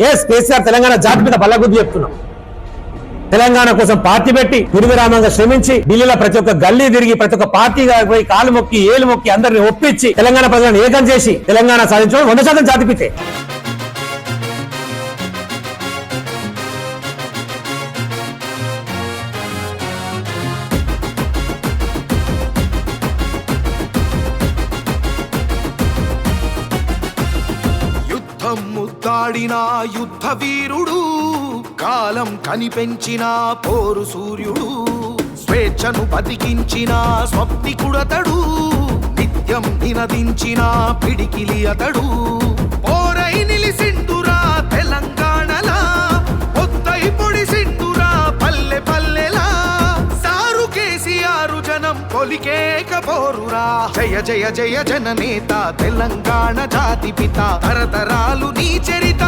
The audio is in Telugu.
కేసీఆర్ తెలంగాణ జాతి మీద బల్లగుద్ది చెప్తున్నాం. తెలంగాణ కోసం పార్టీ పెట్టి నిర్విరామంగా శ్రమించి ఢిల్లీలో ప్రతి ఒక్క గల్లీ తిరిగి ప్రతి ఒక్క పార్టీగా పోయి కాలు మొక్కి ఏలు మొక్కి అందరిని ఒప్పించి తెలంగాణ ప్రజలను ఏకం చేసి తెలంగాణ సాధించడం 100% జాతిపితే. ముద్దాడిన యుద్ధ వీరుడు, కాలం కనిపెంచిన పోరు సూర్యుడు, స్వేచ్ఛను బతికించిన స్వప్నికుడతడు, నిత్యం నినదించిన పిడికిలి అతడు. పోరై నిలిసిండురా తెలంగాణలా, పొత్తై పొడిసిండురా పల్లె పల్లెలా, సారు కేసీఆర్ జనం కొలికేక పోరురా. జయ జయ జయ జననేత తెలంగాణ జాతి పిత, తరతరాలు నీ చరిత.